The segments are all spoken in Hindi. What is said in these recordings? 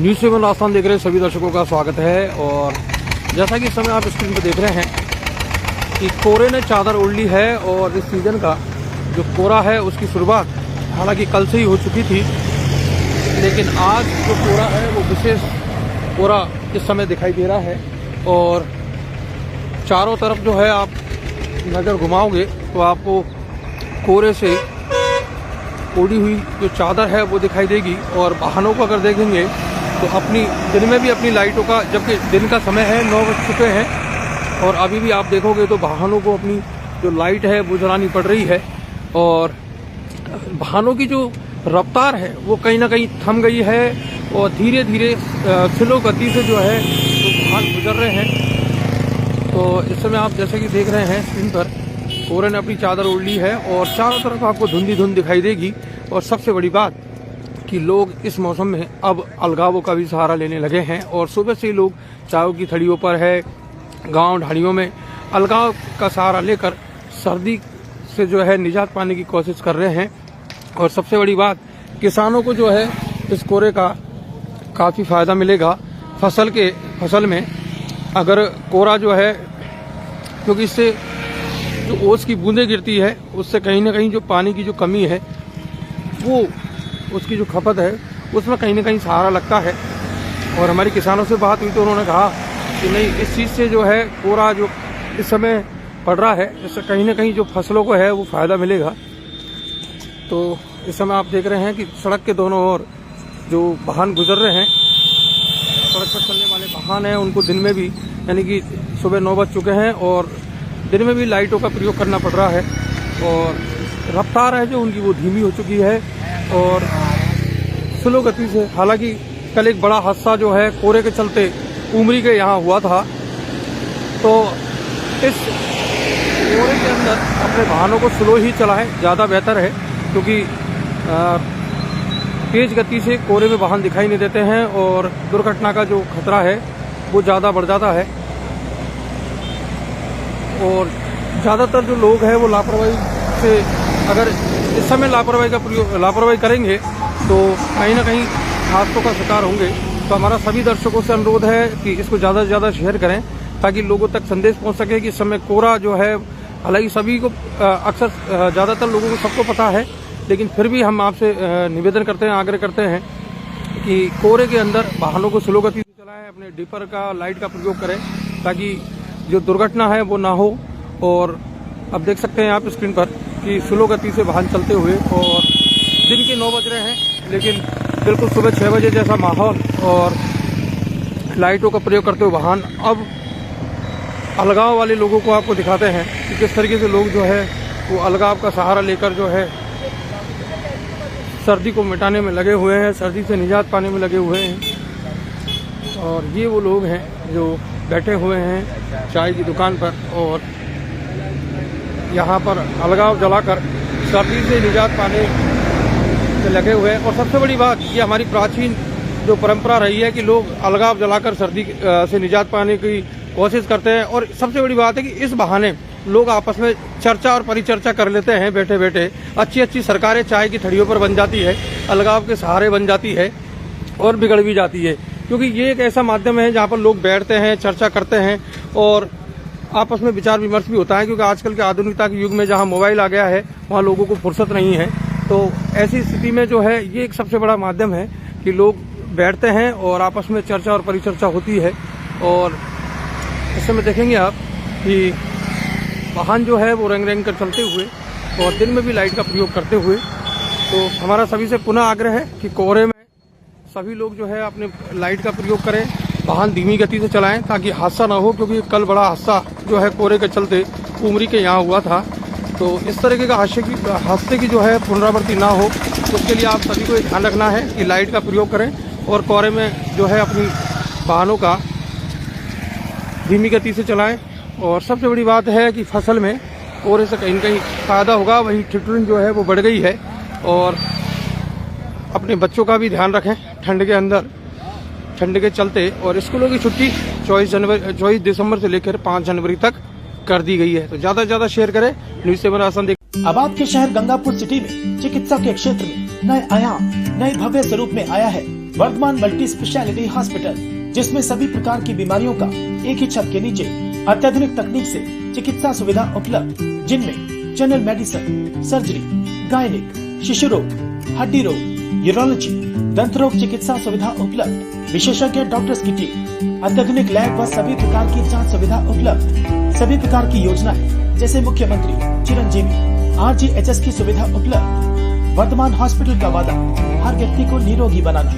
न्यूज़ 7 राजस्थान देख रहे सभी दर्शकों का स्वागत है। और जैसा कि इस समय आप स्क्रीन पर देख रहे हैं कि कोहरे ने चादर ओढ़ ली है और इस सीज़न का जो कोहरा है उसकी शुरुआत हालांकि कल से ही हो चुकी थी, लेकिन आज जो कोहरा है वो विशेष कोहरा इस समय दिखाई दे रहा है। और चारों तरफ जो है आप नज़र घुमाओगे तो आपको कोहरे से ओढ़ी हुई जो चादर है वो दिखाई देगी। और वाहनों को अगर देखेंगे तो अपनी दिन में भी अपनी लाइटों का, जबकि दिन का समय है 9 बज चुके हैं और अभी भी आप देखोगे तो वाहनों को अपनी जो लाइट है वो जलानी पड़ रही है। और वाहनों की जो रफ्तार है वो कहीं ना कहीं थम गई है और धीरे धीरे स्लो गति से जो है वो वाहन गुजर रहे हैं। तो इस समय आप जैसे कि देख रहे हैं स्क्रीन पर, कोहरे ने अपनी चादर ओढ़ ली है और चारों तरफ आपको धुंधी धुंध दिखाई देगी। और सबसे बड़ी बात कि लोग इस मौसम में अब अलगावों का भी सहारा लेने लगे हैं और सुबह से ही लोग चायों की थड़ियों पर है, गांव ढाणियों में अलगाव का सहारा लेकर सर्दी से जो है निजात पाने की कोशिश कर रहे हैं। और सबसे बड़ी बात, किसानों को जो है इस कोहरे का काफ़ी फ़ायदा मिलेगा फसल में। अगर कोहरा जो है, क्योंकि इससे जो ओस की बूंदें गिरती है उससे कहीं ना कहीं जो पानी की जो कमी है वो उसकी जो खपत है उसमें कहीं ना कहीं सहारा लगता है। और हमारे किसानों से बात हुई तो उन्होंने कहा कि नहीं, इस चीज़ से जो है कोहरा जो इस समय पड़ रहा है इससे कहीं ना कहीं जो फसलों को है वो फ़ायदा मिलेगा। तो इस समय आप देख रहे हैं कि सड़क के दोनों ओर जो वाहन गुजर रहे हैं, सड़क पर चलने वाले वाहन हैं, उनको दिन में भी यानी कि सुबह 9 बज चुके हैं और दिन में भी लाइटों का प्रयोग करना पड़ रहा है। और रफ्तार है जो उनकी वो धीमी हो चुकी है और स्लो गति से। हालांकि कल एक बड़ा हादसा जो है कोहरे के चलते उमरी के यहाँ हुआ था, तो इस कोहरे के अंदर अपने वाहनों को स्लो ही चलाएं, ज़्यादा बेहतर है, क्योंकि तेज गति से कोहरे में वाहन दिखाई नहीं देते हैं और दुर्घटना का जो खतरा है वो ज़्यादा बढ़ जाता है। और ज़्यादातर जो लोग हैं वो लापरवाही से, अगर इस समय लापरवाही करेंगे तो कहीं ना कहीं हादसों का शिकार होंगे। तो हमारा सभी दर्शकों से अनुरोध है कि इसको ज़्यादा से ज़्यादा शेयर करें ताकि लोगों तक संदेश पहुंच सके कि इस समय कोहरा जो है, हालांकि सभी को अक्सर ज़्यादातर लोगों को सबको पता है, लेकिन फिर भी हम आपसे निवेदन करते हैं, आग्रह करते हैं कि कोहरे के अंदर वाहनों को स्लो गति से चलाएं, अपने डिपर का लाइट का प्रयोग करें ताकि जो दुर्घटना है वो ना हो। और अब देख सकते हैं आप स्क्रीन पर कि स्लो गति से वाहन चलते हुए, और दिन के 9 बज रहे हैं लेकिन बिल्कुल सुबह 6 बजे जैसा माहौल और लाइटों का प्रयोग करते हुए वाहन। अब अलगाव वाले लोगों को आपको दिखाते हैं कि किस तरीके से लोग जो है वो अलगाव का सहारा लेकर जो है सर्दी को मिटाने में लगे हुए हैं, सर्दी से निजात पाने में लगे हुए हैं। और ये वो लोग हैं जो बैठे हुए हैं चाय की दुकान पर और यहाँ पर अलगाव जलाकर सर्दी से निजात पाने में लगे हुए हैं। और सबसे बड़ी बात, ये हमारी प्राचीन जो परंपरा रही है कि लोग अलगाव जलाकर सर्दी से निजात पाने की कोशिश करते हैं। और सबसे बड़ी बात है कि इस बहाने लोग आपस में चर्चा और परिचर्चा कर लेते हैं बैठे बैठे। अच्छी अच्छी सरकारें चाय की थड़ियों पर बन जाती है, अलगाव के सहारे बन जाती है और बिगड़ भी जाती है, क्योंकि ये एक ऐसा माध्यम है जहाँ पर लोग बैठते हैं, चर्चा करते हैं और आपस में विचार विमर्श भी होता है। क्योंकि आजकल के आधुनिकता के युग में जहाँ मोबाइल आ गया है वहाँ लोगों को फुर्सत नहीं है। तो ऐसी स्थिति में जो है ये एक सबसे बड़ा माध्यम है कि लोग बैठते हैं और आपस में चर्चा और परिचर्चा होती है। और इस समय देखेंगे आप कि वाहन जो है वो रंग रंग कर चलते हुए और दिन में भी लाइट का प्रयोग करते हुए। तो हमारा सभी से पुनः आग्रह है कि कोहरे में सभी लोग जो है अपने लाइट का प्रयोग करें, वाहन धीमी गति से चलाएं ताकि हादसा ना हो, क्योंकि कल बड़ा हादसा जो है कोहरे के चलते उमरी के यहाँ हुआ था। तो इस तरीके का हादसे की जो है पुनरावृत्ति ना हो, उसके लिए आप सभी को ध्यान रखना है कि लाइट का प्रयोग करें और कोहरे में जो है अपनी वाहनों का धीमी गति से चलाएं। और सबसे बड़ी बात है कि फसल में कोहरे से कहीं ना कहीं फ़ायदा होगा। वहीं ठिठुरन जो है वो बढ़ गई है। और अपने बच्चों का भी ध्यान रखें ठंड के अंदर, ठंड के चलते। और स्कूलों की छुट्टी 24 दिसंबर से लेकर 5 जनवरी तक कर दी गई है। तो ज़्यादा से ज़्यादा शेयर करें। न्यूज़ 7 राजस्थान देख। अब आपके शहर गंगापुर सिटी में चिकित्सा के क्षेत्र में नए आयाम, नए भव्य स्वरूप में आया है वर्धमान मल्टी स्पेशलिटी हॉस्पिटल, जिसमें सभी प्रकार की बीमारियों का एक ही छत के नीचे अत्याधुनिक तकनीक से चिकित्सा सुविधा उपलब्ध, जिनमें जनरल मेडिसिन, सर्जरी, गायनिक, शिशु रोग, हड्डी रोग, यूरोलॉजी, दंत रोग चिकित्सा सुविधा उपलब्ध, विशेषज्ञ डॉक्टर्स की टीम, अत्याधुनिक लैब व सभी प्रकार की जांच सुविधा उपलब्ध, सभी प्रकार की योजनाएं जैसे मुख्यमंत्री चिरंजीवी RGHS की सुविधा उपलब्ध। वर्धमान हॉस्पिटल का वादा हर व्यक्ति को निरोगी बनाना।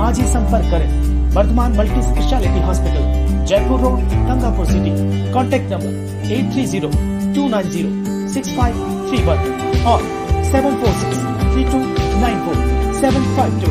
आज ही संपर्क करें Vardhman multi speciality hospital, Jaipur road, Gangapur city. Contact number 8302906531 और 7463294 752।